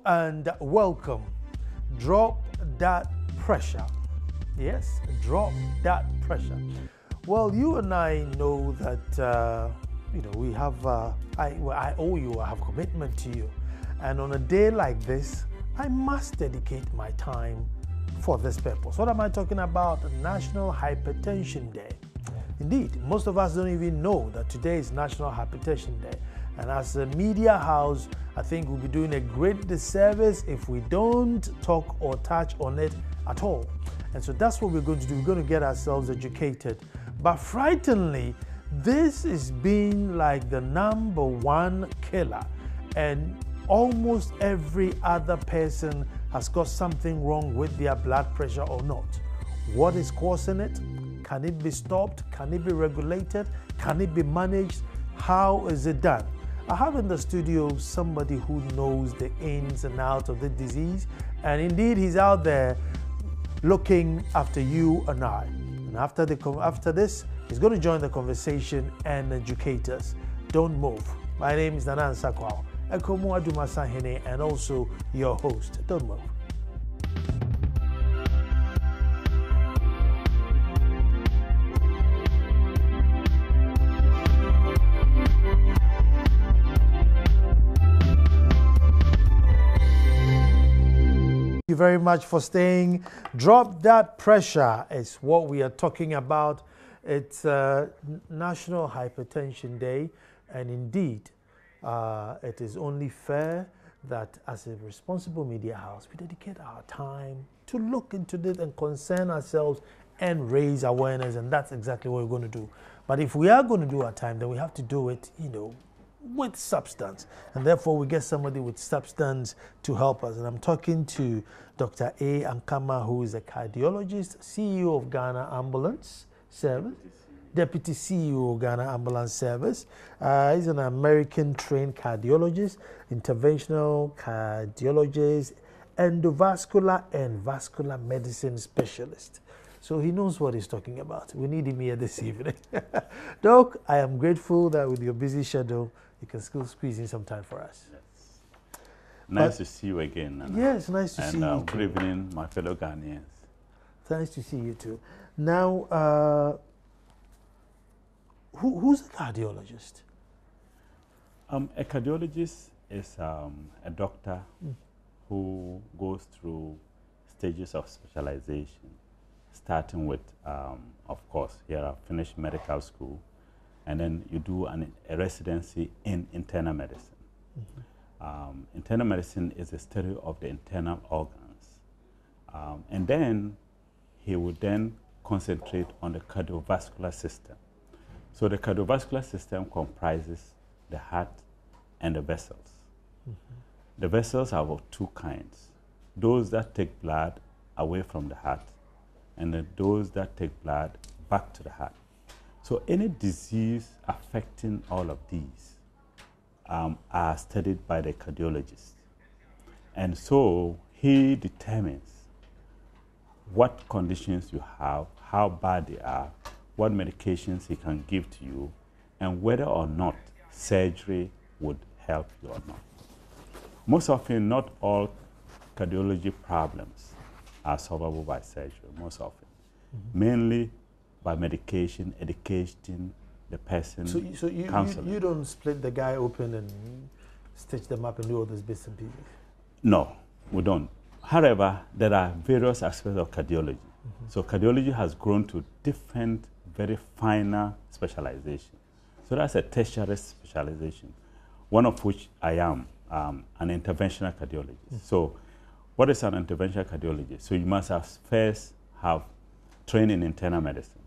and welcome. Drop that pressure. Yes, drop that pressure. Well, you and I know that, we have, I owe you, I have commitment to you. And on a day like this, I must dedicate my time for this purpose. What am I talking about? National Hypertension Day. Indeed, most of us don't even know that today is National Hypertension Day. And as a media house, I think we'll be doing a great disservice if we don't talk or touch on it at all. And so that's what we're going to do. We're going to get ourselves educated. But frighteningly, this is being like the #1 killer. And almost every other person has got something wrong with their blood pressure or not. What is causing it? Can it be stopped? Can it be regulated? Can it be managed? How is it done? I have in the studio somebody who knows the ins and outs of the disease, and indeed he's out there looking after you and I. And after this, he's going to join the conversation and educate us. Don't move. My name is Nana Nsakwao, Ekomu Adumasahene, and also your host. Don't move. Thank you very much for staying. Drop that pressure is what we are talking about. It's National Hypertension Day, and indeed, it is only fair that as a responsible media house, we dedicate our time to look into this and concern ourselves and raise awareness, and that's exactly what we're going to do. But if we are going to do our time, then we have to do it, with substance, and therefore we get somebody with substance to help us. And I'm talking to Dr. A. Ankama, who is a cardiologist, CEO of Ghana Ambulance Service, Deputy CEO of Ghana Ambulance Service. He's an American-trained cardiologist, interventional cardiologist, endovascular and vascular medicine specialist. So he knows what he's talking about. We need him here this evening. Doc, I am grateful that with your busy schedule, you can still squeeze in some time for us. Yes. Nice to see you again, Nana. Yes, nice to see you. Good evening, my fellow Ghanaians. Nice to see you too. Now, who's a cardiologist? A cardiologist is a doctor who goes through stages of specialization, starting with, of course, here I finished medical school, and then you do a residency in internal medicine. Internal medicine is the study of the internal organs. And then he would then concentrate on the cardiovascular system. So the cardiovascular system comprises the heart and the vessels. The vessels are of two kinds: those that take blood away from the heart, and then those that take blood back to the heart. So any disease affecting all of these are studied by the cardiologist. And so he determines what conditions you have, how bad they are, what medications he can give to you, and whether or not surgery would help you or not. Most often, not all cardiology problems are solvable by surgery, most often. Mainly by medication, education, the person, so you don't split the guy open and stitch them up and do all those bits and pieces? No, we don't. However, there are various aspects of cardiology. So cardiology has grown to different, very finer specialization. So that's a tertiary specialization, one of which I am an interventional cardiologist. So what is an interventional cardiologist? So you must have first have trained in internal medicine,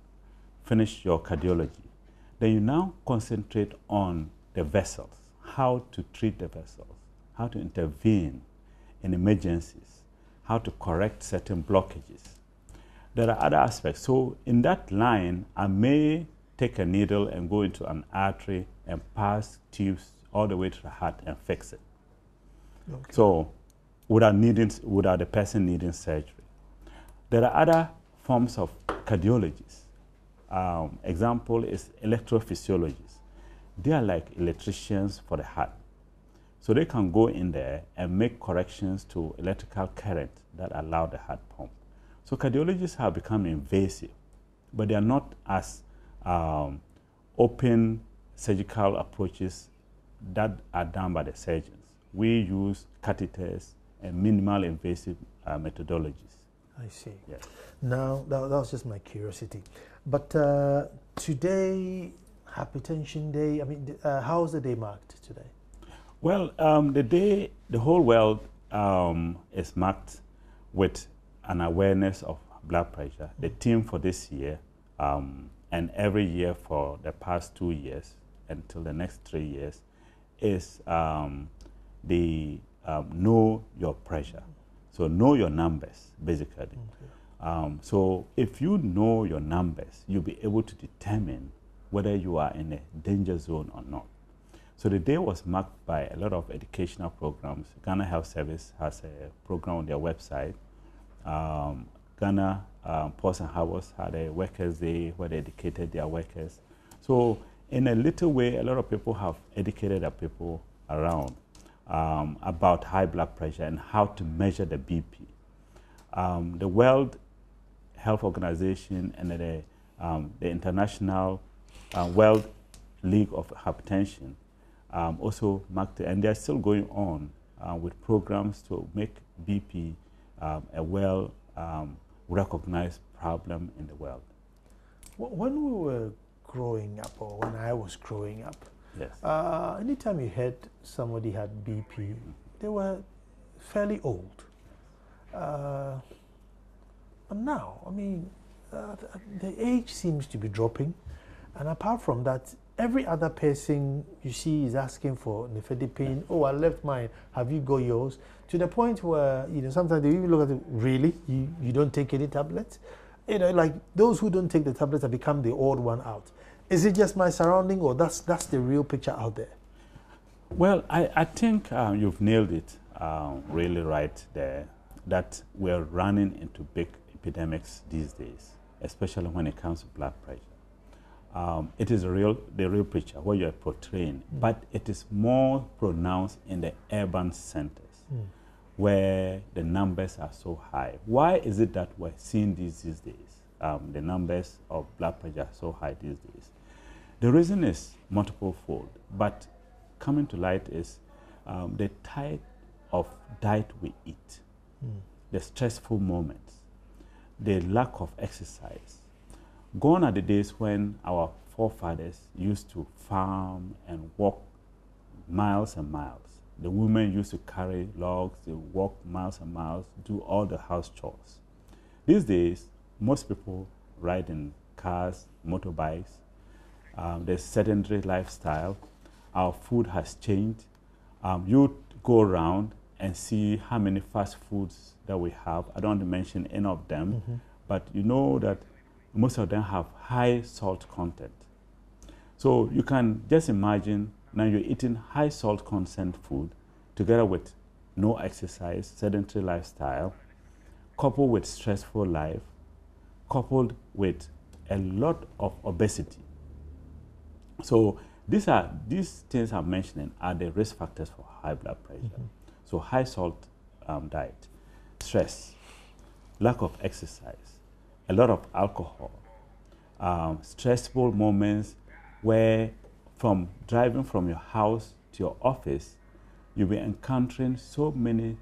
finish your cardiology. Then you now concentrate on the vessels, how to treat the vessels, how to intervene in emergencies, how to correct certain blockages. There are other aspects. So in that line, I may take a needle and go into an artery and pass tubes all the way to the heart and fix it. Okay. So without the person needing surgery. There are other forms of cardiologists. Example is electrophysiologists. They are like electricians for the heart. So they can go in there and make corrections to electrical current that allow the heart pump. So cardiologists have become invasive, but they are not as open surgical approaches that are done by the surgeons. We use catheters and minimal invasive methodologies. I see. Yes. Now, that was just my curiosity. But today, Hypertension Day, I mean, how is the day marked today? Well, the whole world is marked with an awareness of blood pressure. The theme for this year, and every year for the past 2 years until the next 3 years, is know your pressure. So know your numbers, basically. Okay. So if you know your numbers, you'll be able to determine whether you are in a danger zone or not. So the day was marked by a lot of educational programs. Ghana Health Service has a program on their website. Ghana Ports and Harbors had a Workers' Day where they educated their workers. So in a little way, a lot of people have educated their people around about high blood pressure and how to measure the BP. The World Health Organization and the International World League of Hypertension also marked it, and they're still going on with programs to make BP a well recognized problem in the world. When we were growing up, or when I was growing up, yes. Anytime you heard somebody had BP, they were fairly old. But now, I mean, the age seems to be dropping, and apart from that, every other person you see is asking for nifedipine. Oh, I left mine. Have you got yours? To the point where, you know, sometimes they even look at it, really? You don't take any tablets? You know, like those who don't take the tablets have become the odd one out. Is it just my surrounding, or that's the real picture out there? Well, I think you've nailed it really right there, that we're running into big epidemics these days, especially when it comes to blood pressure. It is the real picture, what you're portraying, but it is more pronounced in the urban centers where the numbers are so high. Why is it that we're seeing these days? The numbers of blood pressure are so high these days. The reason is multiple-fold, but coming to light is the type of diet we eat, the stressful moments, the lack of exercise. Gone are the days when our forefathers used to farm and walk miles and miles. The women used to carry logs, they walk miles and miles, do all the house chores. These days, most people ride in cars, motorbikes. There's sedentary lifestyle. Our food has changed. You go around and see how many fast foods that we have. I don't want to mention any of them, but you know that most of them have high salt content. So you can just imagine now you're eating high salt content food together with no exercise, sedentary lifestyle, coupled with stressful life, coupled with a lot of obesity. So these things I'm mentioning are the risk factors for high blood pressure. So high salt diet, stress, lack of exercise, a lot of alcohol, stressful moments where from driving from your house to your office, you'll be encountering so many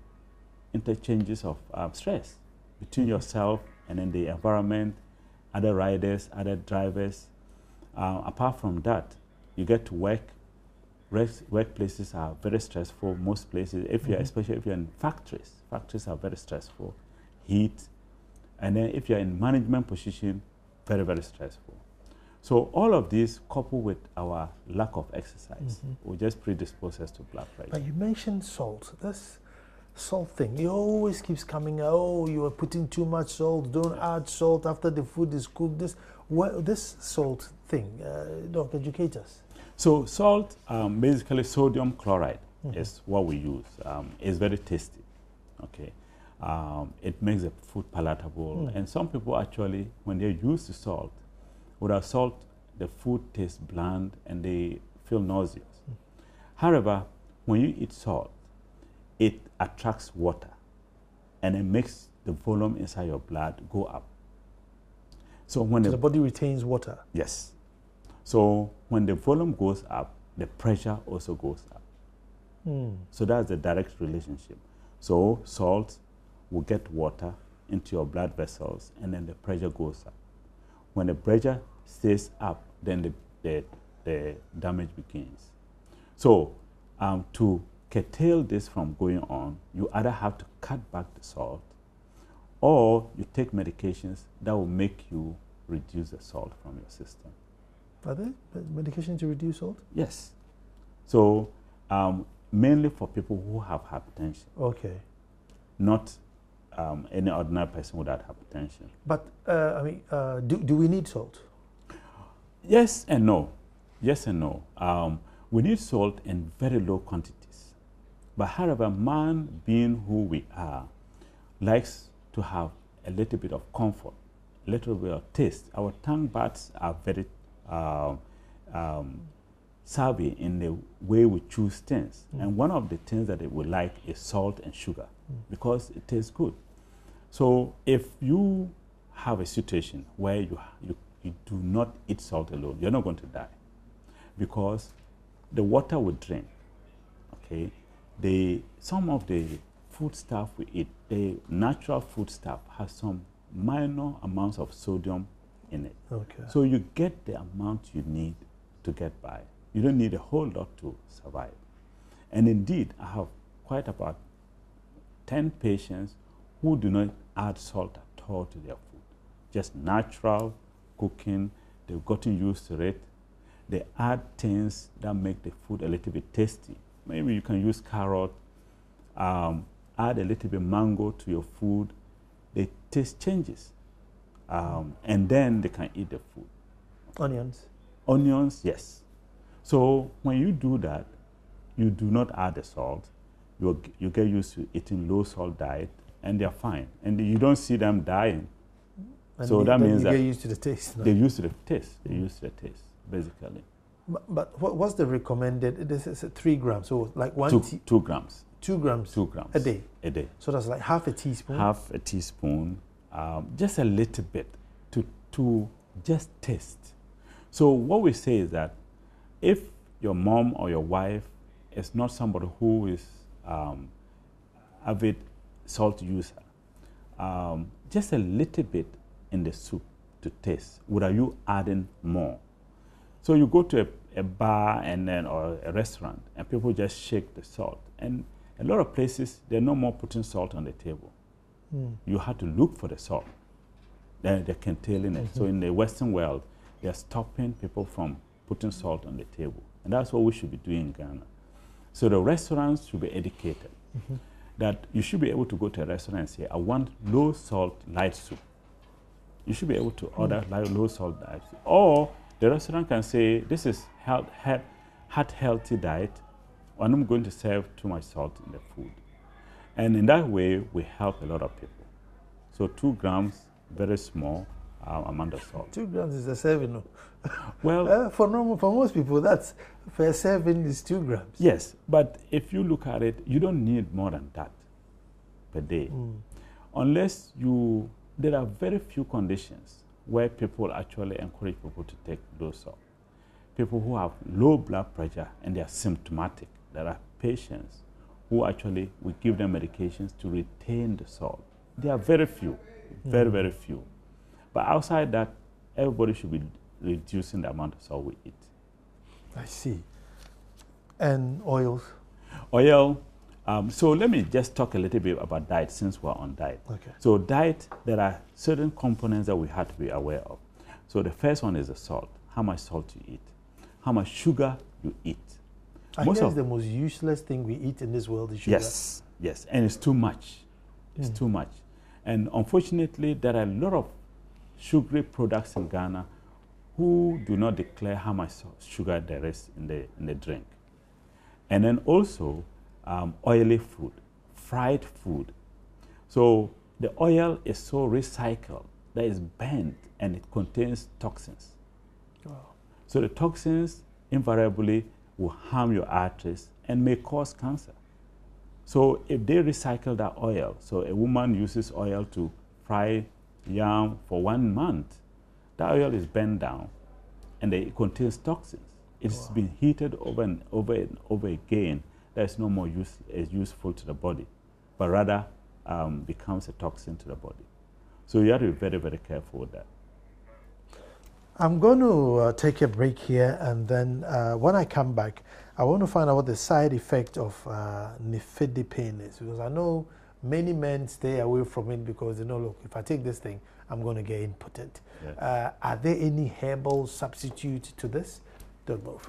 interchanges of stress between yourself and then the environment, other riders, other drivers. Apart from that, you get to work. Workplaces are very stressful, most places, especially if you're in factories. Factories are very stressful, heat. And then if you're in management position, very, very stressful. So all of these, coupled with our lack of exercise, will just predispose us to blood pressure. But you mentioned salt. This salt thing, it always keeps coming, oh, you are putting too much salt, don't add salt after the food is cooked. This salt thing, Doc, educate us. So salt, basically sodium chloride is what we use. It's very tasty, okay? It makes the food palatable. And some people actually, when they're used to salt, without salt, the food tastes bland and they feel nauseous. However, when you eat salt, it attracts water and it makes the volume inside your blood go up. So when the body retains water? Yes. So when the volume goes up, the pressure also goes up. So that's the direct relationship. So salt will get water into your blood vessels and then the pressure goes up. When the pressure stays up, then the damage begins. So to curtail this from going on, you either have to cut back the salt or you take medications that will make you reduce the salt from your system. Are there medications to reduce salt? Yes. So mainly for people who have hypertension. Okay. Not any ordinary person without hypertension. But, do we need salt? Yes and no. Yes and no. We need salt in very low quantities. But however, man being who we are, likes to have a little bit of comfort, a little bit of taste. Our tongue buds are very savvy in the way we choose things. And one of the things that we like is salt and sugar because it tastes good. So if you have a situation where you do not eat salt alone, you're not going to die because the water we drink, okay, some of the food stuff we eat, the natural food stuff has some minor amounts of sodium in it. Okay. So you get the amount you need to get by. You don't need a whole lot to survive. And indeed, I have quite about 10 patients who do not add salt at all to their food. Just natural cooking, they've gotten used to it. They add things that make the food a little bit tasty. Maybe you can use carrot, add a little bit mango to your food. The taste changes. And then they can eat the food. Onions? Onions, yes. So when you do that, you do not add the salt. You get used to eating low salt diet, and they're fine. And you don't see them dying. And so that means that they get used to the taste. No? They're used to the taste. They're used to the taste, basically. But what's the recommended? This is 3 grams. So like 2 grams. 2 grams. 2 grams a day. A day. So that's like half a teaspoon. Half a teaspoon, just a little bit to just taste. So what we say is that if your mom or your wife is not somebody who is avid salt user, just a little bit in the soup to taste without you adding more. So you go to a bar and then or a restaurant and people just shake the salt. And a lot of places, they're no more putting salt on the table. You have to look for the salt. They're curtailing it. So in the Western world, they're stopping people from putting salt on the table. And that's what we should be doing in Ghana. So the restaurants should be educated that you should be able to go to a restaurant and say, I want low salt light soup. You should be able to order low salt light soup. Or the restaurant can say, this is heart healthy diet, and I'm going to serve too much salt in the food. And in that way, we help a lot of people. So 2 grams, very small amount of salt. 2 grams is a serving. No? Well, for most people, that's for a serving is 2 grams. Yes, but if you look at it, you don't need more than that per day. Unless there are very few conditions where people actually encourage people to take low salt. People who have low blood pressure and they are symptomatic. There are patients who actually, we give them medications to retain the salt. There are very few, very, very few. But outside that, everybody should be reducing the amount of salt we eat. I see. And oils? Oil. So let me just talk a little bit about diet since we're on diet. Okay. So diet, there are certain components that we have to be aware of. So the first one is the salt. How much salt you eat. How much sugar you eat. I guess the most useless thing we eat in this world is sugar. Yes, yes. And it's too much. It's too much. And unfortunately, there are a lot of sugary products in Ghana who do not declare how much sugar there is in the drink. And then also oily food, fried food. So the oil is so recycled that it's burnt and it contains toxins. Wow. So the toxins invariably will harm your arteries and may cause cancer. So if they recycle that oil, so a woman uses oil to fry yam for 1 month, that oil is burned down and it contains toxins. It's been heated over and over again. That is no more useful to the body, but rather becomes a toxin to the body. So you have to be very, very careful with that. I'm going to take a break here, and then when I come back, I want to find out what the side effect of nifedipine is, because I know many men stay away from it because they know, look, if I take this thing, I'm going to get impotent. Yes. Are there any herbal substitute to this? Don't move.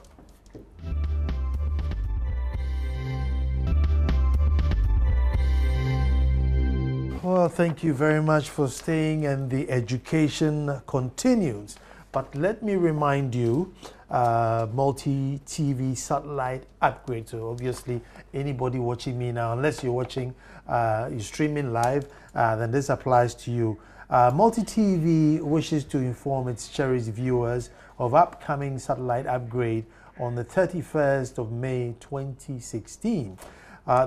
Well, thank you very much for staying, and the education continues. But let me remind you, multi-TV satellite upgrade. So obviously, anybody watching me now, unless you're watching, you're streaming live, then this applies to you. Multi-TV wishes to inform its cherished viewers of upcoming satellite upgrade on the 31st of May 2016.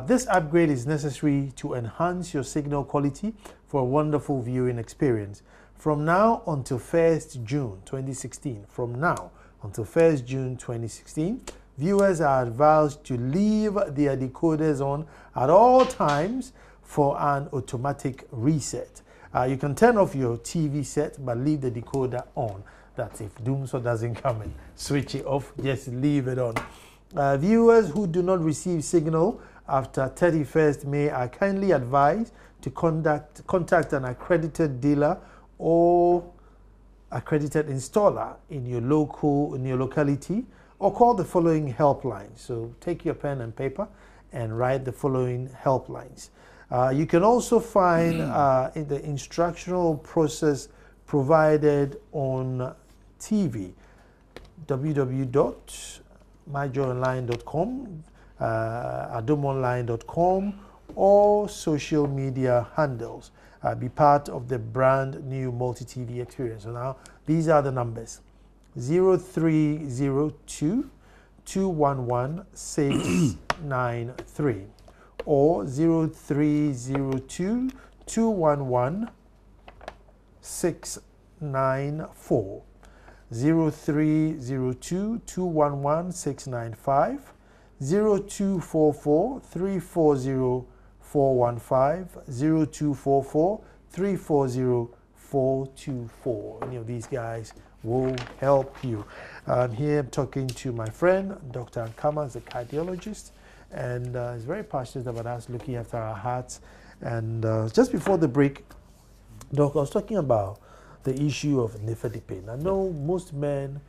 This upgrade is necessary to enhance your signal quality for a wonderful viewing experience. From now until 1st June 2016, viewers are advised to leave their decoders on at all times for an automatic reset. You can turn off your TV set, but leave the decoder on. That's if Doomsday doesn't come and switch it off, just leave it on. Viewers who do not receive signal after 31st May are kindly advised to contact an accredited dealer or accredited installer in your locality, or call the following helplines. So take your pen and paper and write the following helplines. You can also find in the instructional process provided on TV, www.myjoyonline.com, adomonline.com, or social media handles. Be part of the brand new multi-TV experience. So now, these are the numbers: 0302 211 693 or 0302 211 694, 0302 211 695, 0244 340 415, 0244 340 424. Any of these guys will help you. I'm here talking to my friend, Dr. Ankama, is a cardiologist, and he's very passionate about us looking after our hearts. And just before the break, Doc, I was talking about the issue of nifedipine. I know most men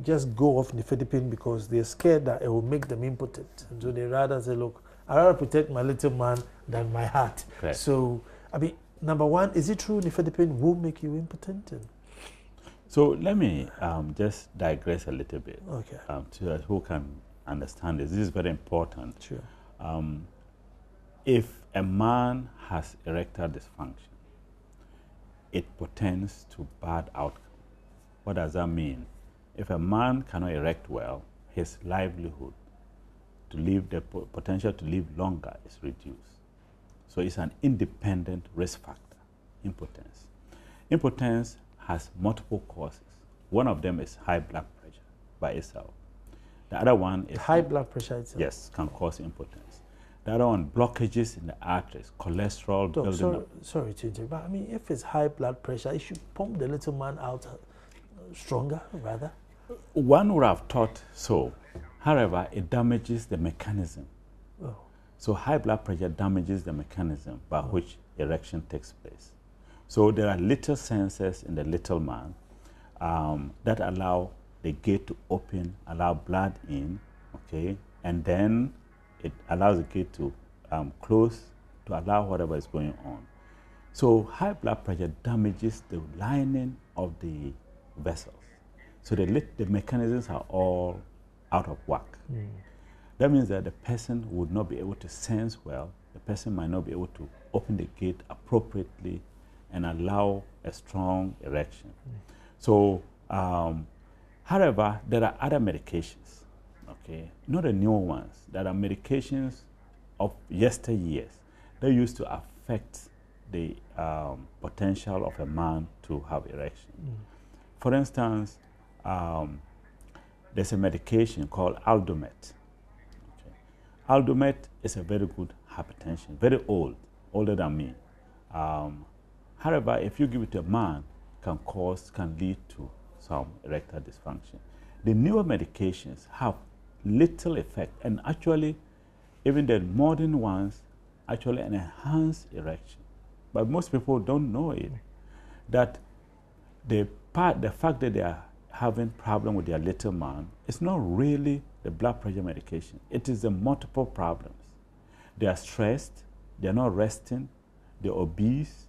just go off nifedipine because they're scared that it will make them impotent. And so they rather say, look, I'd rather protect my little man than my heart. Right. So, I mean, number one, is it true nifedipine will make you impotent? So let me just digress a little bit. Okay. To who can understand this. This is very important. Sure. If a man has erectile dysfunction, it portends to bad outcome. What does that mean? If a man cannot erect well, his livelihood to live, the potential to live longer is reduced. So it's an independent risk factor, impotence. Impotence has multiple causes. One of them is high blood pressure by itself. The other one is high blood pressure itself. Yes, can cause impotence. The other one, blockages in the arteries, cholesterol building up. Sorry to interrupt, but I mean, if it's high blood pressure, it should pump the little man out stronger, rather. One would have thought so. However, it damages the mechanism. Oh. So high blood pressure damages the mechanism by which erection takes place. So there are little sensors in the little man that allow the gate to open, allow blood in, okay, and then it allows the gate to close to allow whatever is going on. So high blood pressure damages the lining of the vessels. So the mechanisms are all out of whack. Mm. That means that the person would not be able to sense well, the person might not be able to open the gate appropriately and allow a strong erection. Mm. So, however, there are other medications, okay, not the new ones, that are medications of yesteryears that used to affect the potential of a man to have erection. For instance, there's a medication called Aldomet. Okay. Aldomet is a very good hypertension, very old, older than me. However, if you give it to a man, can lead to some erectile dysfunction. The newer medications have little effect, and actually, even the modern ones actually enhance erection. But most people don't know it, that the fact that they are having problem with their little man is not really the blood pressure medication. It is the multiple problems. They are stressed, they are not resting, they're obese,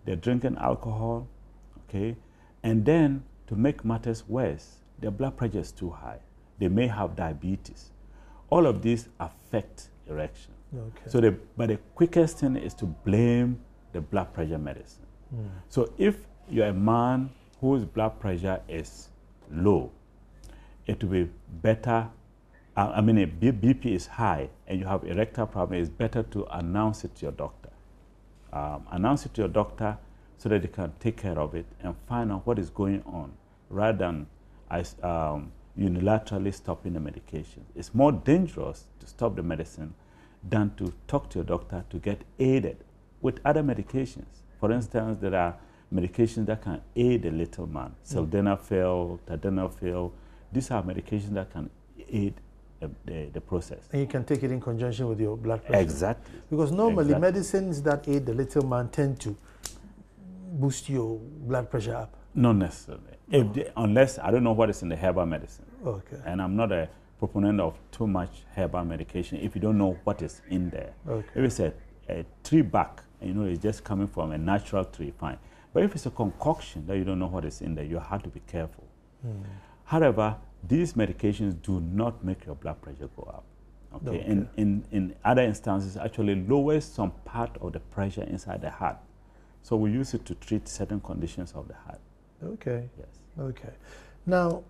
they're drinking alcohol, okay? And then, to make matters worse, their blood pressure is too high. They may have diabetes. All of these affect erection. Okay. So but the quickest thing is to blame the blood pressure medicine. So if you're a man whose blood pressure is low, it will be better, if BP is high and you have erectile problem, it's better to announce it to your doctor. Announce it to your doctor so that they can take care of it and find out what is going on, rather than unilaterally stopping the medication. It's more dangerous to stop the medicine than to talk to your doctor to get aided with other medications. For instance, there are medications that can aid the little man. Sildenafil, tadalafil. These are medications that can aid the process. And you can take it in conjunction with your blood pressure. Exactly. Because normally medicines that aid the little man tend to boost your blood pressure up. Not necessarily. Unless, I don't know what is in the herbal medicine. Okay. And I'm not a proponent of too much herbal medication if you don't know what is in there. Okay. If it's a tree bark, it's just coming from a natural tree, fine. But if it's a concoction that you don't know what is in there, you have to be careful. However, these medications do not make your blood pressure go up. Okay. In other instances, actually lowers some part of the pressure inside the heart. So we use it to treat certain conditions of the heart. Okay. Yes. Okay. Now,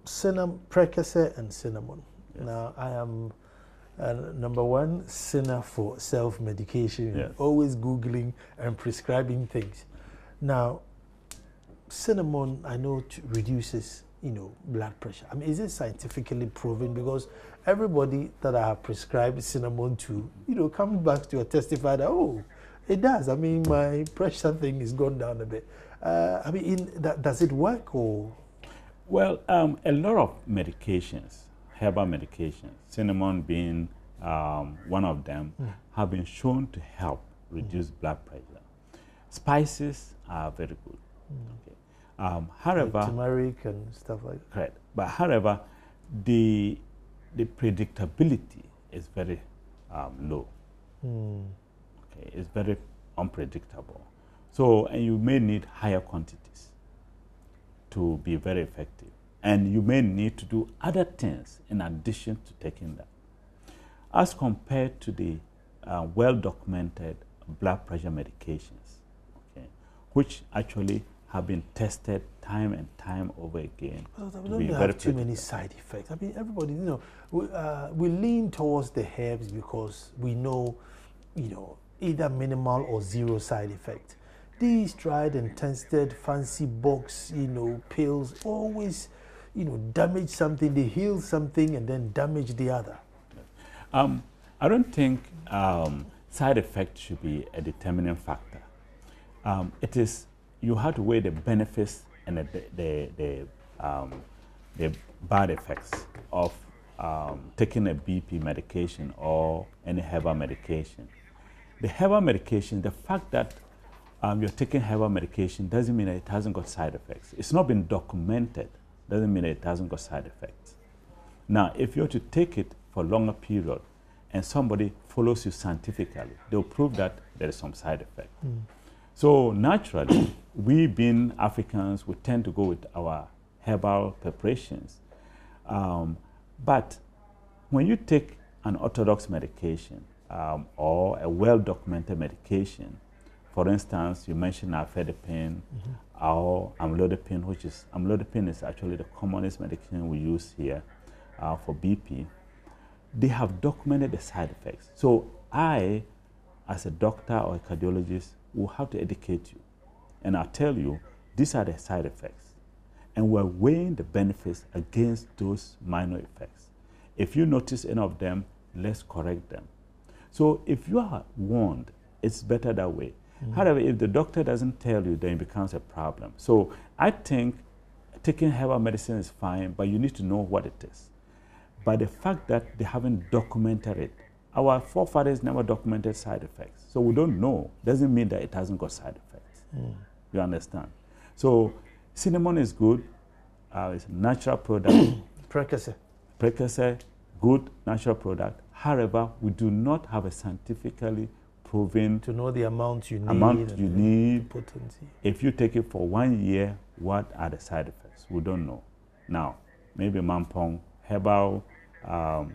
Percocet and cinnamon. Yes. Now, I am number one sinner for self-medication. Yes. Always Googling and prescribing things. Now, cinnamon, I know, reduces, blood pressure. I mean, is it scientifically proven? Because everybody that I have prescribed cinnamon to, comes back to testify that, oh, it does. I mean, my pressure thing is gone down a bit. Does it work or? Well, a lot of medications, herbal medications, cinnamon being one of them, have been shown to help reduce blood pressure. Spices are very good. Okay. However, like turmeric and stuff like that. Correct. But however, the predictability is very low. Okay, it's very unpredictable. So, and you may need higher quantities to be very effective. And you may need to do other things in addition to taking that. As compared to the well-documented blood pressure medications, okay, which actually have been tested time and time over again. But don't they have too many side effects? I mean, everybody, we lean towards the herbs because we know, either minimal or zero side effect. These tried and tested fancy box, pills always, damage something, they heal something and then damage the other. I don't think side effect should be a determining factor. It is, you have to weigh the benefits and the bad effects of taking a BP medication or any herbal medication. The herbal medication, the fact that you're taking herbal medication doesn't mean that it hasn't got side effects. It's not been documented, doesn't mean that it hasn't got side effects. Now, if you're to take it for a longer period and somebody follows you scientifically, they'll prove that there is some side effect. So naturally, we being Africans, we tend to go with our herbal preparations. But when you take an orthodox medication or a well-documented medication, for instance, you mentioned nifedipine or amlodipine, amlodipine is actually the commonest medication we use here. for BP, they have documented the side effects. So I, as a doctor or a cardiologist, will have to educate you. And I'll tell you, these are the side effects. And we're weighing the benefits against those minor effects. If you notice any of them, let's correct them. So if you are warned, it's better that way. However, if the doctor doesn't tell you, then it becomes a problem. So I think taking herbal medicine is fine, but you need to know what it is. But the fact that they haven't documented it, our forefathers never documented side effects. So we don't know. Doesn't mean that it hasn't got side effects. You understand? So cinnamon is good. It's a natural product. Precursor, good natural product. However, we do not have a scientifically proven to know the amount you need. Potency. If you take it for 1 year, what are the side effects? We don't know. Now, maybe Mampong herbal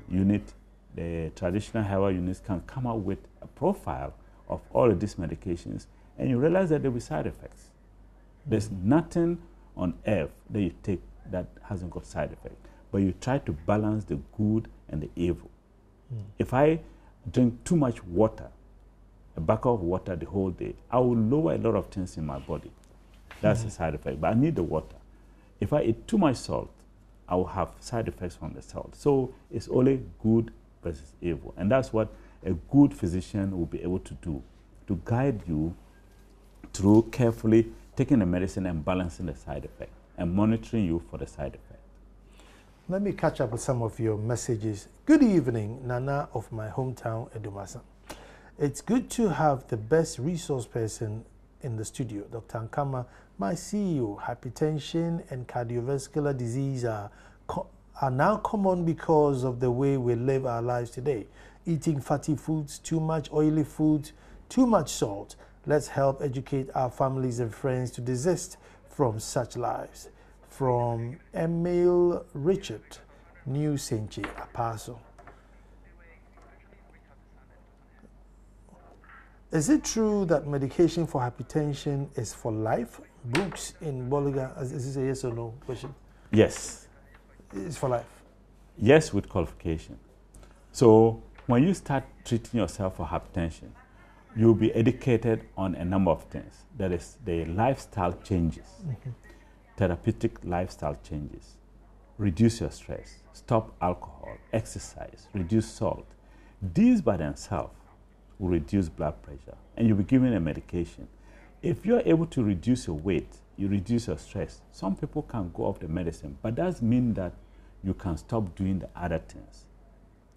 unit, the traditional herbal units can come out with a profile of all of these medications, and you realize that there will be side effects. There's nothing on earth that you take that hasn't got side effects, but you try to balance the good and the evil. If I drink too much water, a bucket of water the whole day, I will lower a lot of things in my body. That's a side effect, but I need the water. If I eat too much salt, I will have side effects from the salt. So it's only good versus evil. And that's what a good physician will be able to do, to guide you through carefully taking the medicine and balancing the side effect and monitoring you for the side effect. Let me catch up with some of your messages. Good evening, Nana of my hometown, Edumasa. It's good to have the best resource person in the studio, Dr. Ankama. My CEO, hypertension and cardiovascular disease are now common because of the way we live our lives today. Eating fatty foods, too much oily food, too much salt. Let's help educate our families and friends to desist from such lives. From Emil Richard, New Senchi, Apaso. Is it true that medication for hypertension is for life? Brooks in Boliga, is this a yes or no question? Yes. It's for life? Yes, with qualification. So when you start treating yourself for hypertension, you'll be educated on a number of things. That is the lifestyle changes, therapeutic lifestyle changes. Reduce your stress, stop alcohol, exercise, reduce salt. These by themselves will reduce blood pressure, and you'll be given a medication. If you're able to reduce your weight, you reduce your stress. Some people can go off the medicine, but that doesn't mean that you can stop doing the other things.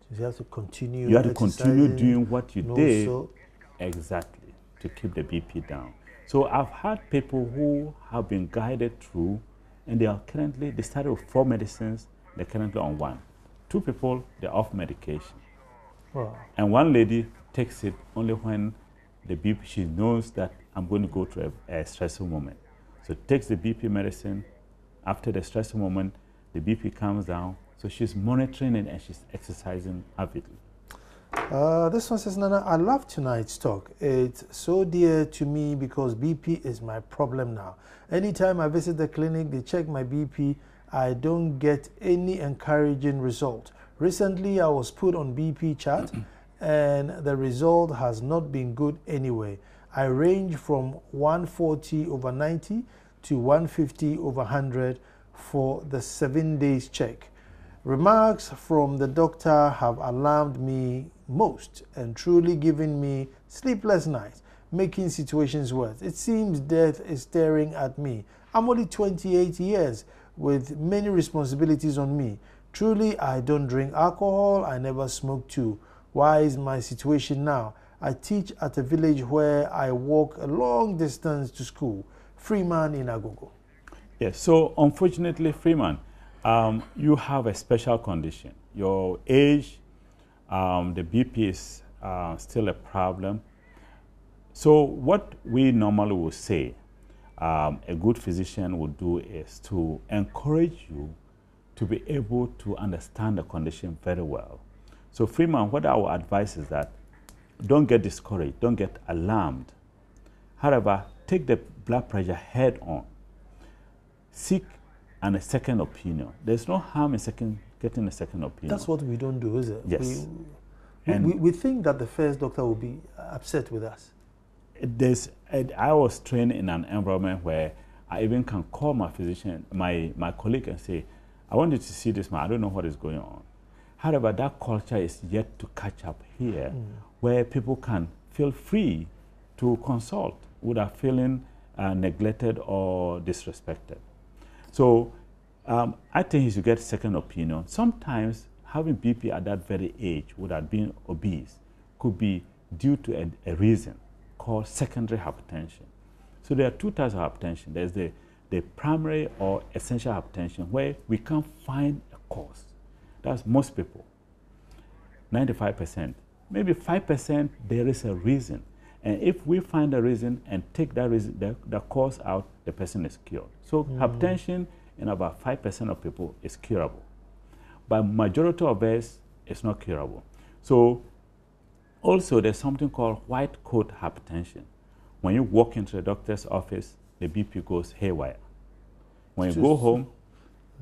So you have to continue. You have to continue doing what you did. Salt. Exactly, to keep the BP down. So I've had people who have been guided through, and they started with 4 medicines, they're currently on 1. 2 people, they're off medication. Wow. And 1 lady takes it only when the BP, she knows that I'm going to go through a stressful moment. So takes the BP medicine. After the stressful moment, the BP comes down. So she's monitoring it and she's exercising avidly. This one says, Nana, I love tonight's talk. It's so dear to me because BP is my problem now. Anytime I visit the clinic, they check my BP, I don't get any encouraging result. Recently, I was put on BP chart and the result has not been good anyway. I range from 140/90 to 150/100 for the 7 days check. Remarks from the doctor have alarmed me most and truly given me sleepless nights, making situations worse. It seems death is staring at me. I'm only 28 years with many responsibilities on me. Truly, I don't drink alcohol. I never smoke too. Why is my situation now? I teach at a village where I walk a long distance to school. Freeman in Agogo. Yes, so unfortunately, Freeman, you have a special condition. Your age, the BP is still a problem. So what we normally will say, a good physician would do is to encourage you to be able to understand the condition very well. So Freeman, what I would advise is that don't get discouraged, don't get alarmed. However, take the blood pressure head on. Seek a second opinion. There's no harm in getting a second opinion. That's what we don't do, is it? Yes. We think that the first doctor will be upset with us. I was trained in an environment where I even can call my physician, my colleague, and say, I want you to see this man, I don't know what is going on. However, that culture is yet to catch up here, where people can feel free to consult without feeling neglected or disrespected. So I think he should get second opinion. Sometimes having BP at that very age without being obese could be due to a reason called secondary hypertension. So there are two types of hypertension. There's the primary or essential hypertension, where we can't find a cause. That's most people, 95%. Maybe 5% there is a reason. And if we find a reason and take that reason, the cause out, the person is cured. So hypertension in about 5% of people is curable. But majority of us, it's not curable. So also there's something called white coat hypertension. When you walk into the doctor's office, the BP goes haywire. When you go home,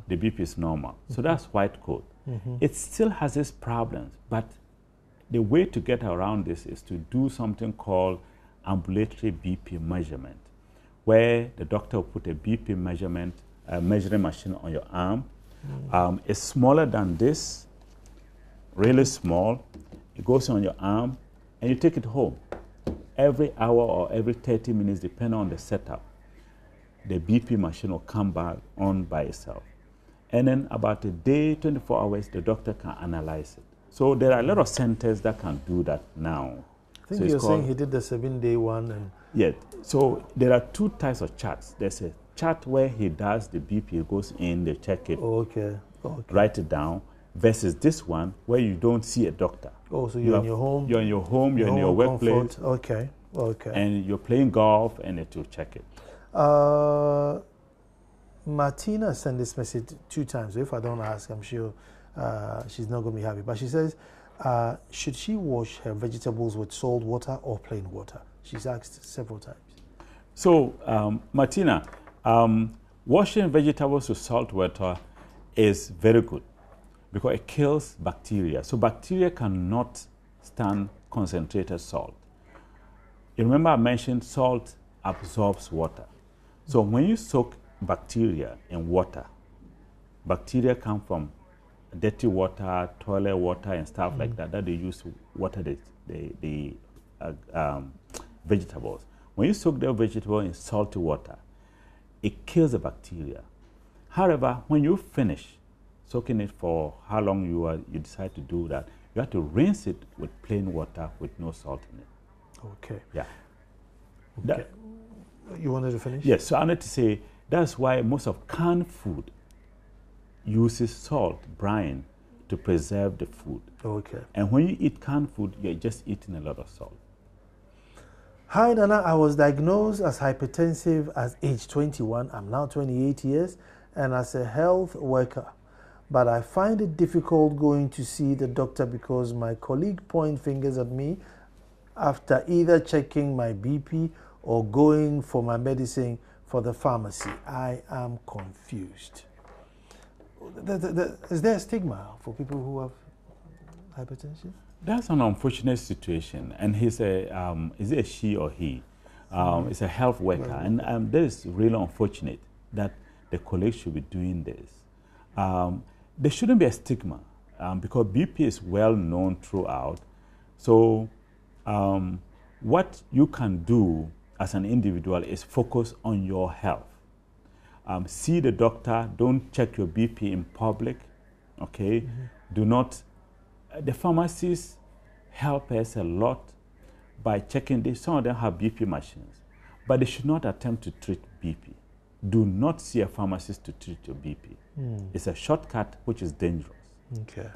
the BP is normal. So that's white coat. It still has its problems, but the way to get around this is to do something called ambulatory BP measurement, where the doctor will put a BP measuring machine on your arm. It's smaller than this, really small. It goes on your arm, and you take it home. Every hour or every 30 minutes, depending on the setup, the BP machine will come back on by itself. And then about a day, 24 hours, the doctor can analyze it. So there are a lot of centers that can do that now. I think you're saying he did the 7-day one. And yeah, so there are two types of charts. There's a chart where he does the BP, goes in, they check it, write it down, versus this one where you don't see a doctor. Oh, so you're in your home? You're in your home, you're in your workplace. Okay. And you're playing golf, and it will check it. Martina sent this message 2 times. So if I don't ask, I'm sure she's not going to be happy. But she says, should she wash her vegetables with salt water or plain water? She's asked several times. So, Martina, washing vegetables with salt water is very good because it kills bacteria. So bacteria cannot stand concentrated salt. You remember I mentioned salt absorbs water. So when you soak bacteria in water, bacteria come from dirty water, toilet water, and stuff like that they use to water the vegetables. When you soak the vegetable in salty water, it kills the bacteria. However, when you finish soaking it for how long you decide to do that, you have to rinse it with plain water with no salt in it. Okay. Yeah. Okay. You wanted to finish? Yes. So I wanted to say that's why most of canned food uses salt, brine, to preserve the food. Okay. And when you eat canned food, you're just eating a lot of salt. Hi, Nana. I was diagnosed as hypertensive at age 21. I'm now 28 years and as a health worker. But I find it difficult going to see the doctor because my colleague point fingers at me after either checking my BP or going for my medicine for the pharmacy. I am confused. Is there a stigma for people who have hypertension? That's an unfortunate situation, and he's is it a she or he? It's a health worker, and that is really unfortunate that the colleagues should be doing this. There shouldn't be a stigma because BP is well known throughout. So what you can do as an individual is focus on your health. See the doctor. Don't check your BP in public. Okay. Do not. The pharmacies help us a lot by checking this. Some of them have BP machines, but they should not attempt to treat BP. Do not see a pharmacist to treat your BP. It's a shortcut which is dangerous. Okay.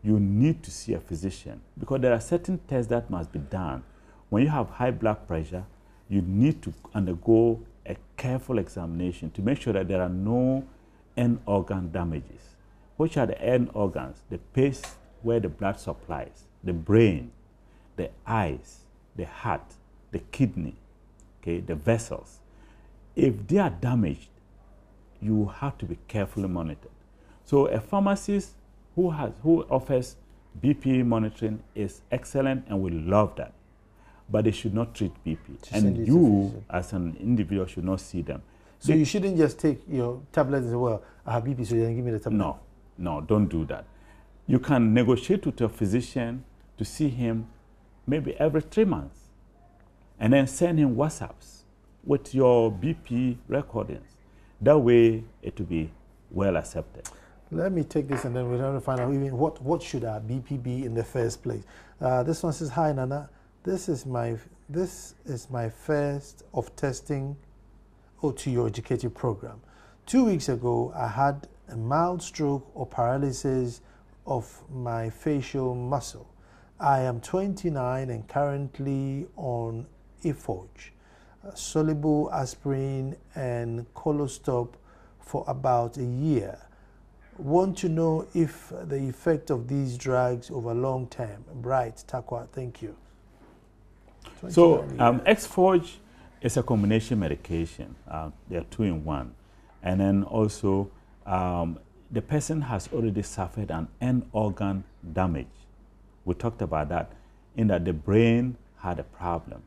You need to see a physician because there are certain tests that must be done. When you have high blood pressure, you need to undergo a careful examination to make sure that there are no end organ damages. Which are the end organs? The place where the blood supplies, the brain, the eyes, the heart, the kidney, okay, the vessels. If they are damaged, you have to be carefully monitored. So a pharmacist who offers BP monitoring is excellent, and we love that. But they should not treat BP. And you, as an individual, should not see them. So you shouldn't just take your tablets and say, well, I have BP, so you can give me the tablet. No, don't do that. You can negotiate with your physician to see him maybe every 3 months, and then send him WhatsApps with your BP recordings. That way, it will be well accepted. Let me take this, and then we're going to find out even what should our BP be in the first place. This one says, "Hi Nana, this is my first of testing to your educative program. 2 weeks ago, I had a mild stroke or paralysis of my facial muscle. I am 29 and currently on Eforge, soluble aspirin and colostop for about a year. Want to know if the effect of these drugs over long term." Bright Takwa, thank you. So Exforge is a combination medication. They are 2-in-1. And then also the person has already suffered an end organ damage. We talked about that, in that the brain had a problem.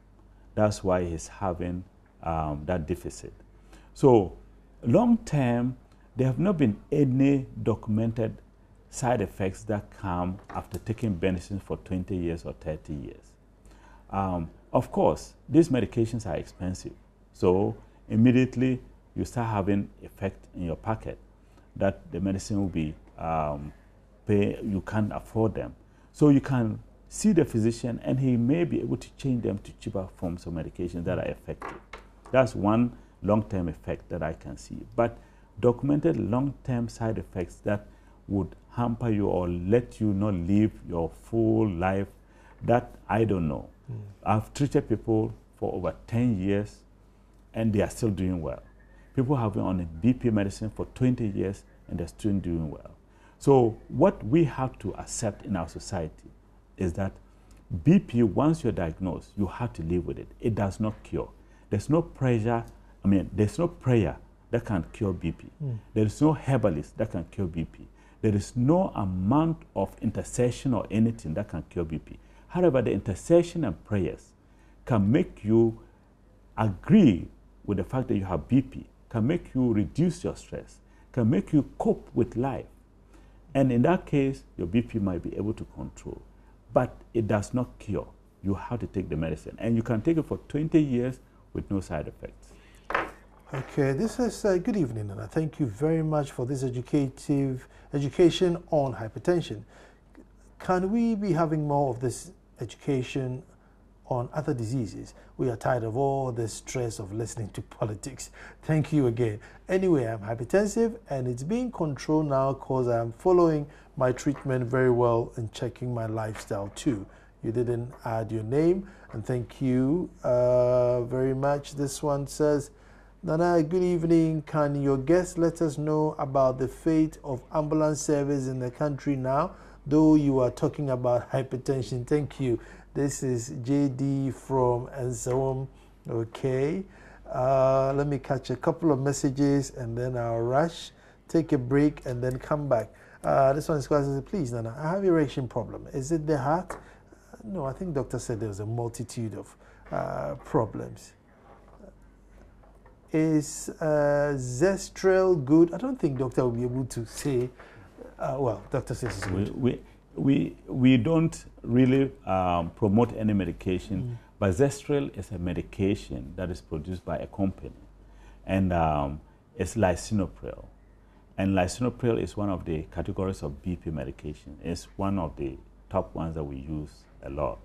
That's why he's having that deficit. So long term, there have not been any documented side effects that come after taking medicine for 20 years or 30 years. Of course, these medications are expensive. So immediately you start having effect in your pocket that the medicine will be you can't afford them. So you can see the physician, and he may be able to change them to cheaper forms of medication that are effective. That's one long-term effect that I can see. But documented long-term side effects that would hamper you or let you not live your full life, that I don't know. I've treated people for over 10 years, and they are still doing well. People have been on a BP medicine for 20 years, and they're still doing well. So what we have to accept in our society is that BP, once you're diagnosed, you have to live with it. It does not cure. There's no pressure, there's no prayer that can cure BP. There is no herbalist that can cure BP. There is no amount of intercession or anything that can cure BP. However, the intercession and prayers can make you agree with the fact that you have BP, can make you reduce your stress, can make you cope with life. And in that case, your BP might be able to control. But it does not cure. You have to take the medicine. And you can take it for 20 years with no side effects. Okay, this is good evening, and I thank you very much for this education on hypertension. Can we be having more of this education on other diseases? We are tired of all the stress of listening to politics. Thank you again. Anyway, I'm hypertensive, and it's being controlled now because I'm following my treatment very well and checking my lifestyle too. You didn't add your name, and thank you very much. This one says, "Nana, good evening. Can your guest let us know about the fate of ambulance service in the country now, though you are talking about hypertension?" Thank you. This is JD from Ensawam. Okay. Let me catch a couple of messages, and then I'll rush, take a break, and then come back. This one is says, "Please, Nana, I have erection problem. Is it the heart?" No, I think doctor said there's a multitude of problems. Is Zestrel good? I don't think doctor will be able to say. Well, doctor says it's good. We don't really promote any medication, but Zestrel is a medication that is produced by a company, and it's lisinopril. And lisinopril is one of the categories of BP medication. It's one of the top ones that we use a lot.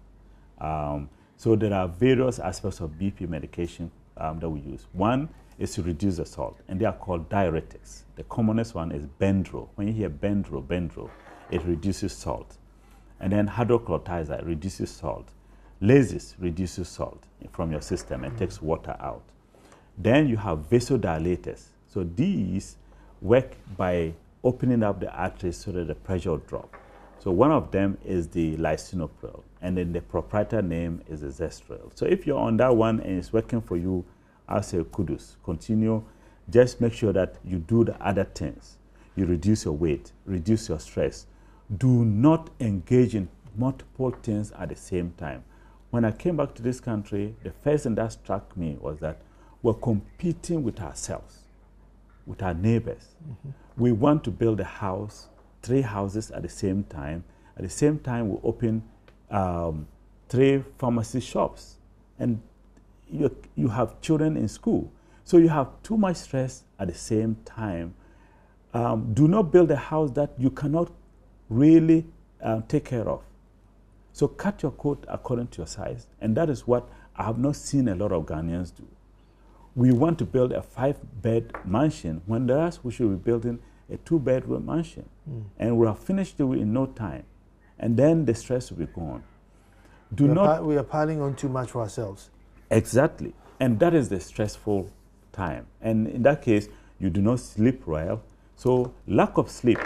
So there are various aspects of BP medication that we use. One is to reduce the salt, and they are called diuretics. The commonest one is Bendro. When you hear Bendro, it reduces salt. And then hydrochlorothiazide reduces salt. Lasix reduces salt from your system and takes water out. Then you have vasodilators. So these work by opening up the arteries so that the pressure will drop. So one of them is the lisinopril, and then the proprietary name is the Zestrel. So if you're on that one and it's working for you, I'll say kudos. Continue. Just make sure that you do the other things. you reduce your weight, reduce your stress. Do not engage in multiple things at the same time. When I came back to this country, the first thing that struck me was that we're competing with ourselves, with our neighbors. We want to build a house, 3 houses at the same time. At the same time, we open 3 pharmacy shops. And you have children in school. So you have too much stress at the same time. Do not build a house that you cannot really take care of. So cut your coat according to your size. And that is what I have not seen a lot of Ghanaians do. We want to build a 5-bed mansion when the rest we should be building a 2-bedroom mansion. And we'll have finished it in no time. And then the stress will be gone. We are piling on too much for ourselves. Exactly. And that is the stressful time. And in that case, you do not sleep well. So lack of sleep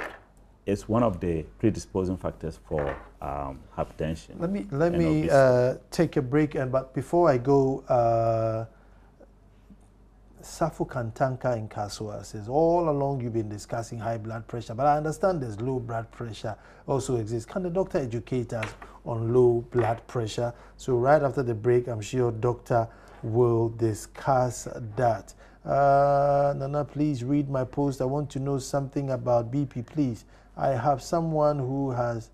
is one of the predisposing factors for hypertension. Let me take a break, but before I go, Safo Kantanka in Kasua says, all along you've been discussing high blood pressure, but I understand there's low blood pressure also exists. Can the doctor educate us on low blood pressure? So right after the break, I'm sure doctor will discuss that. Nana, please read my post. I want to know something about BP, please. I have someone who has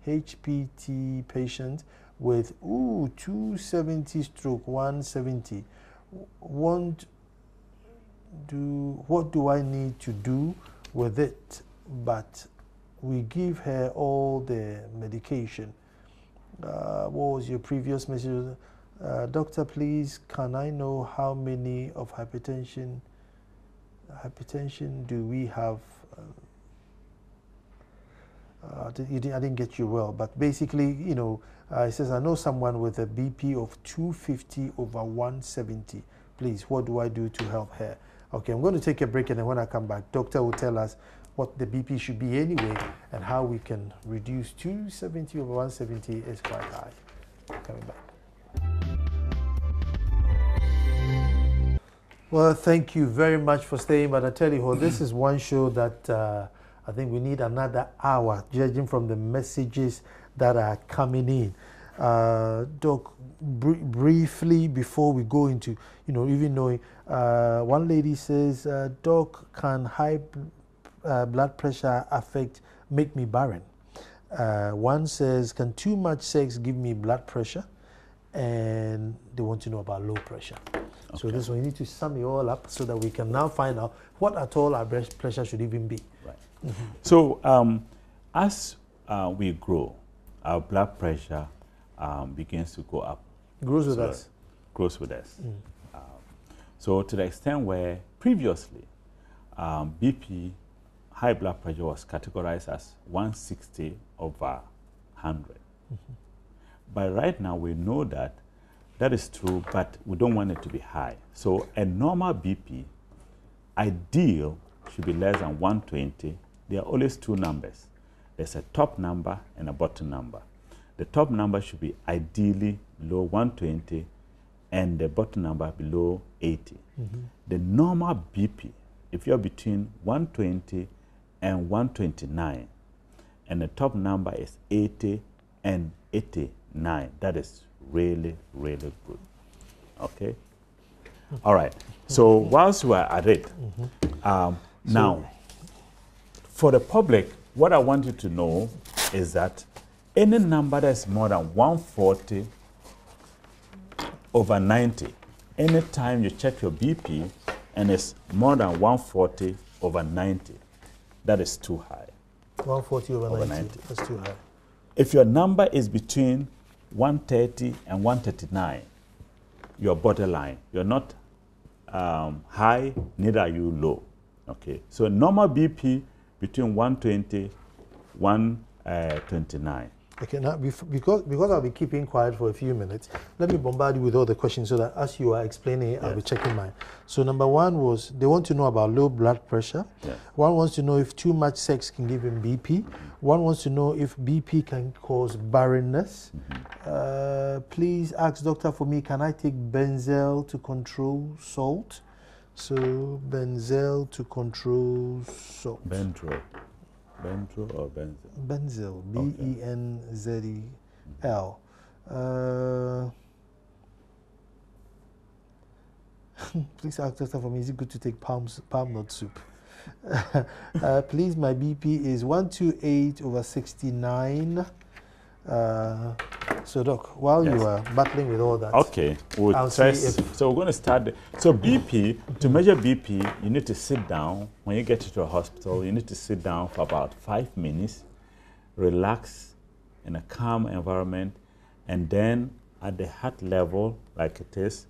HPT patient with 270 stroke 170. What do I need to do with it? But we give her all the medication. What was your previous message? Doctor, please, can I know how many of hypertension do we have? I didn't get you well, but basically, you know, it says, I know someone with a BP of 250/170. Please, what do I do to help her? Okay, I'm going to take a break, and then when I come back, doctor will tell us what the BP should be anyway and how we can reduce 270/170 is quite high. Coming back. Well, thank you very much for staying, but I tell you what, this is one show that I think we need another hour, judging from the messages that are coming in. Doc, briefly before we go into, you know, even knowing, one lady says, Doc, can high blood pressure make me barren? One says, can too much sex give me blood pressure? And they want to know about low pressure. Okay. So this one, we need to sum it all up so that we can now find out what at all our blood pressure should even be. Right. So as we grow, our blood pressure begins to go up. Grows with us. Grows with us. So to the extent where previously BP, high blood pressure, was categorized as 160/100. But right now we know that that is true, but we don't want it to be high. So a normal BP, ideal, should be less than 120. There are always 2 numbers. There's a top number and a bottom number. The top number should be ideally below 120 and the bottom number below 80. The normal BP, if you're between 120 and 129, and the top number is 80 and 89, that is really, really good. Okay? All right. So whilst we're at it, now, for the public, what I want you to know is that any number that is more than 140/90, anytime you check your BP and it's more than 140/90, that is too high. 140/90, that's too high. If your number is between 130 and 139, you're borderline. You're not high, neither are you low. Okay, so normal BP between 120, 129. Okay, now because I'll be keeping quiet for a few minutes, let me bombard you with all the questions so that as you are explaining, I'll be checking mine. So number one was, they want to know about low blood pressure. Yes. One wants to know if too much sex can give him BP. One wants to know if BP can cause barrenness. Please ask doctor for me, can I take benzyl to control salt? So benzyl to control salt. Benzo or benzyl? Benzyl, Okay. Benzel. Please ask Doctor for me, is it good to take palm nut soup? Please, my BP is 128/69. So, Doc, while Yes. you are battling with all that, Okay, we'll so we're going to start. So BP, to measure BP, you need to sit down. When you get to a hospital, you need to sit down for about 5 minutes, relax in a calm environment, and then at the heart level, like it is,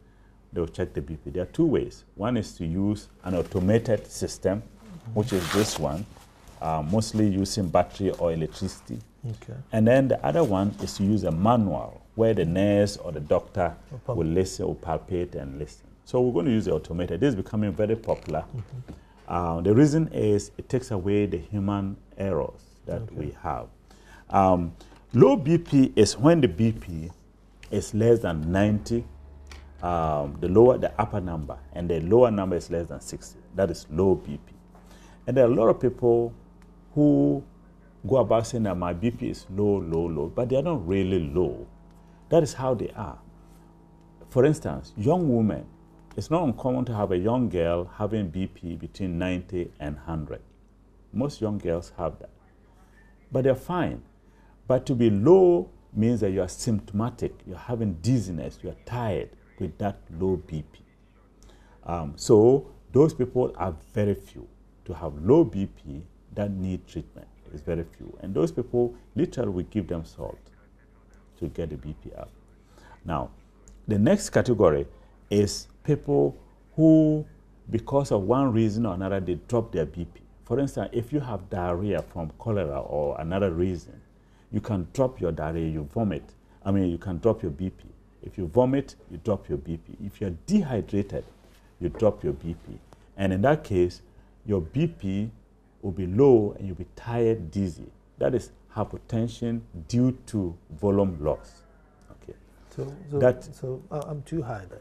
they'll check the BP. There are two ways. One is to use an automated system, which is this one, mostly using battery or electricity. okay. And then the other one is to use a manual where the nurse or the doctor will listen, will palpate and listen. So we're going to use the automated. This is becoming very popular. The reason is it takes away the human errors that we have. Low BP is when the BP is less than 90, the upper number, and the lower number is less than 60. That is low BP. And there are a lot of people who go about saying that my BP is low, but they are not really low. That is how they are. For instance, young women, it's not uncommon to have a young girl having BP between 90 and 100. Most young girls have that. But they're fine. But to be low means that you are symptomatic, you're having dizziness, you're tired with that low BP. So those people are very few. To have low BP that need treatment is very few. And those people, literally, we give them salt to get the BP up. Now, the next category is people who, because of one reason or another, they drop their BP. For instance, if you have diarrhea from cholera or another reason, you can drop your diarrhea, you vomit. You can drop your BP. If you vomit, you drop your BP. If you're dehydrated, you drop your BP. And in that case, your BP will be low and you'll be tired, dizzy. That is hypertension due to volume loss. Okay. So I'm too high then.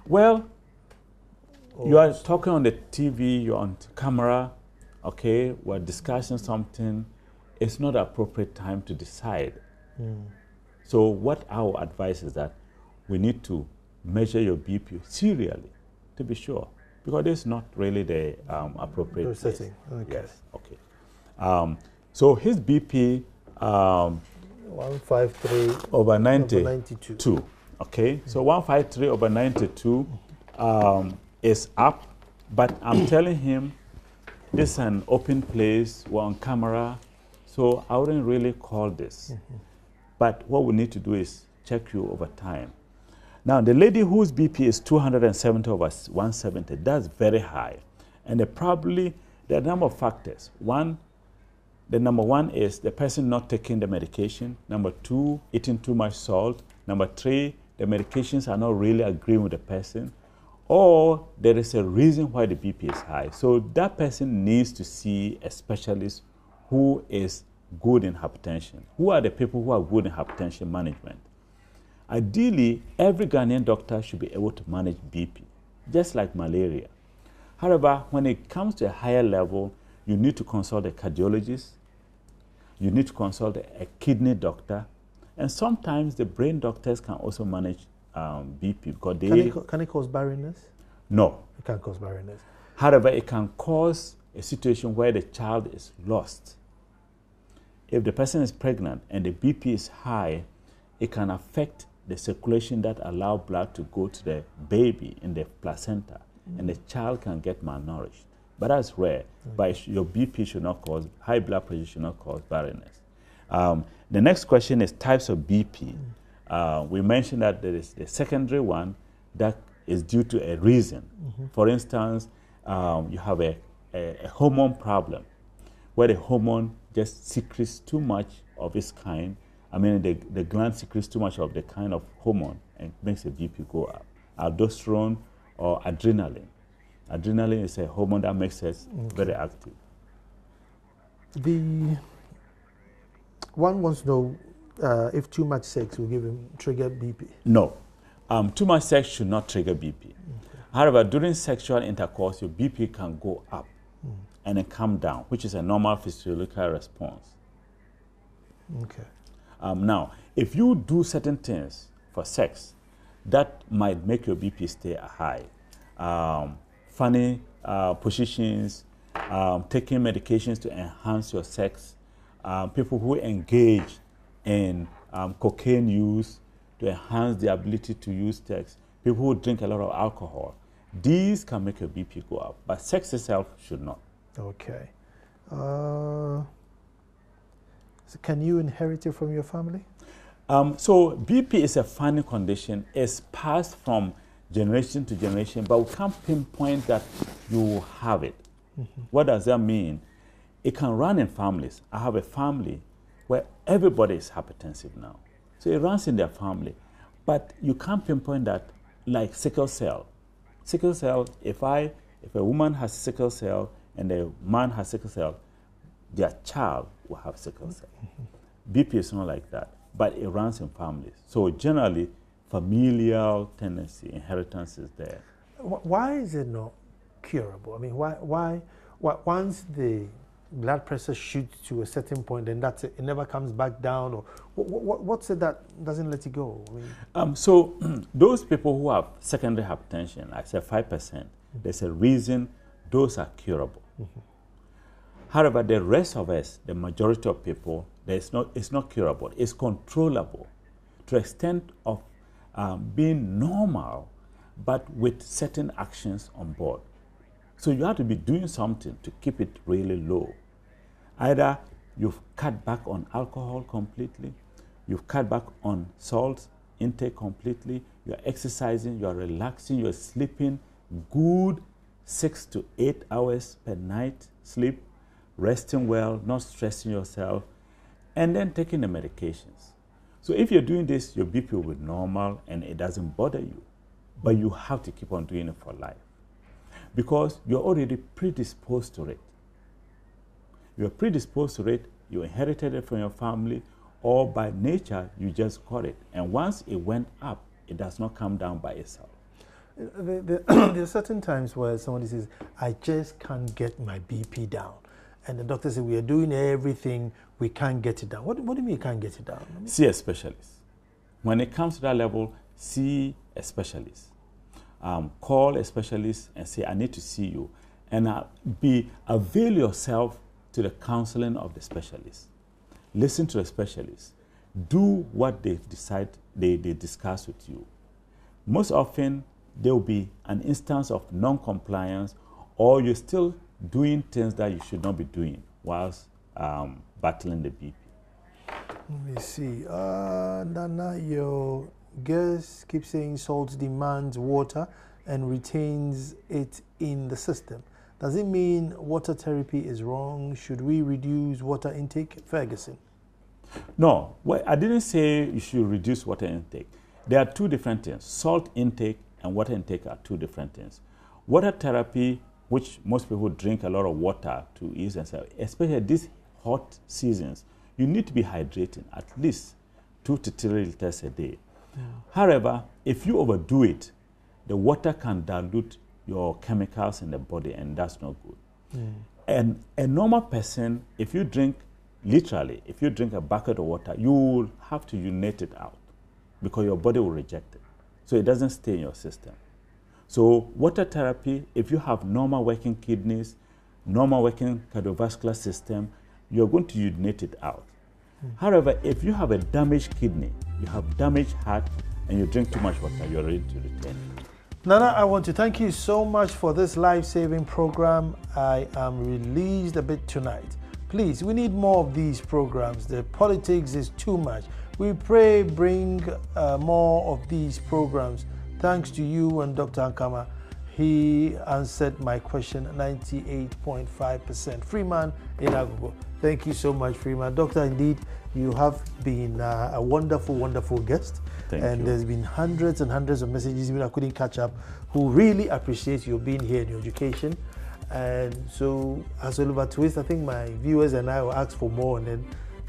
Well, you are talking on the TV, you're on camera, okay, we're discussing something. It's not the appropriate time to decide. So what I would advise is that we need to measure your BP serially to be sure, because it's not really the appropriate setting. Okay. Yes, okay. So his BP 153 over 92. Okay, so 153 over 92 is up, but I'm telling him this is an open place, we're on camera, so I wouldn't really call this. But what we need to do is check you over time. Now, the lady whose BP is 270 over 170, that's very high. And there are a number of factors. The number one is the person not taking the medication. Number two, eating too much salt. Number three, the medications are not really agreeing with the person. Or there is a reason why the BP is high. So that person needs to see a specialist who is good in hypertension. Who are the people who are good in hypertension management? Ideally, every Ghanaian doctor should be able to manage BP, just like malaria. However, when it comes to a higher level, you need to consult a cardiologist, you need to consult a kidney doctor, and sometimes the brain doctors can also manage BP because they... Can it cause barrenness? No. It can't cause barrenness. However, it can cause a situation where the child is lost. If the person is pregnant and the BP is high, it can affect the circulation that allow blood to go to the baby in the placenta, and the child can get malnourished. But that's rare. But your BP should not cause, high blood pressure should not cause barrenness. The next question is types of BP. We mentioned that there is the secondary one that is due to a reason. For instance, you have a hormone problem where the hormone just secretes too much of its kind. The gland secretes too much of the kind of hormone and makes the BP go up. Aldosterone or adrenaline. Adrenaline is a hormone that makes us very active. One wants to know if too much sex will trigger BP. No. Too much sex should not trigger BP. However, during sexual intercourse, your BP can go up and then come down, which is a normal physiological response. Okay. Now, if you do certain things for sex, that might make your BP stay high. Funny positions, taking medications to enhance your sex, people who engage in cocaine use to enhance the ability to use sex, people who drink a lot of alcohol, these can make your BP go up, but sex itself should not. Okay. So can you inherit it from your family? So BP is a funny condition. It's passed from generation to generation, but we can't pinpoint that you have it. What does that mean? It can run in families. I have a family where everybody is hypertensive now. So it runs in their family. But you can't pinpoint that like sickle cell. Sickle cell, if a woman has sickle cell and a man has sickle cell, their child will have sickle cell. BP is not like that, but it runs in families. So generally, familial tendency, inheritance is there. Why is it not curable? I mean, why once the blood pressure shoots to a certain point, then that's it. It never comes back down, or what's it that doesn't let it go? I mean, so those people who have secondary hypertension, I say 5%, there's a reason those are curable. However, the rest of us, the majority of people, it's not curable. It's controllable to the extent of being normal, but with certain actions on board. So you have to be doing something to keep it really low. Either you've cut back on alcohol completely, you've cut back on salt intake completely, you're exercising, you're relaxing, you're sleeping good 6 to 8 hours per night sleep, resting well, not stressing yourself, and then taking the medications. So if you're doing this, your BP will be normal and it doesn't bother you. But you have to keep on doing it for life, because you're already predisposed to it. You're predisposed to it, you inherited it from your family, or by nature, you just got it. And once it went up, it does not come down by itself. there are certain times where somebody says, I just can't get my BP down. And the doctor says, we are doing everything, we can't get it down. What do you mean you can't get it down? I mean, see a specialist. When it comes to that level, see a specialist. Call a specialist and say, I need to see you. And avail yourself to the counseling of the specialist. Listen to the specialist. Do what they decide, they discuss with you. Most often, there will be an instance of non-compliance, or you're still doing things that you should not be doing whilst battling the BP. Let me see. Nana, your guest keeps saying salt demands water and retains it in the system. Does it mean water therapy is wrong? Should we reduce water intake? Ferguson. No, well, I didn't say you should reduce water intake. There are two different things. Salt intake and water intake are two different things. Water therapy, which most people drink a lot of water to ease themselves, especially these hot seasons, you need to be hydrating at least 2 to 3 liters a day. Yeah. However, if you overdo it, the water can dilute your chemicals in the body, and that's not good. Mm. And a normal person, if you drink, literally, if you drink a bucket of water, you will have to urinate it out because your body will reject it. So it doesn't stay in your system. So water therapy, if you have normal working kidneys, normal working cardiovascular system, you're going to urinate it out. Mm. However, if you have a damaged kidney, you have damaged heart, and you drink too much water, you're ready to retain it. Nana, I want to thank you so much for this life-saving program. I am released a bit tonight. Please, we need more of these programs. The politics is too much. We pray bring more of these programs. Thanks to you and Dr. Ankama. He answered my question 98.5%. Freeman in Agogo. Thank you so much, Freeman. Doctor, indeed, you have been a wonderful, wonderful guest. Thank you. There's been hundreds and hundreds of messages, even I couldn't catch up, who really appreciate you being here in your education. And so, as Oliver Twist, I think my viewers and I will ask for more, and then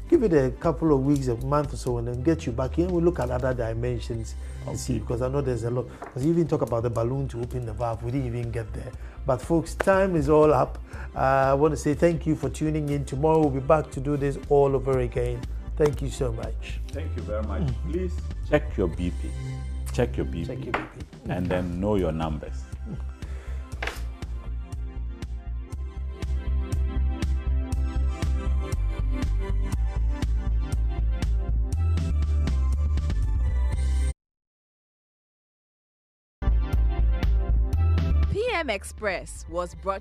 give it a couple of weeks, a month or so, and then get you back in. We'll look at other dimensions and see, because I know there's a lot. Because you even talk about the balloon to open the valve, we didn't even get there. But folks, time is all up. I want to say thank you for tuning in. Tomorrow we'll be back to do this all over again. Thank you so much. Thank you very much. Please check your BP. Check your BP. Check your BP. And then know your numbers. PM Express was brought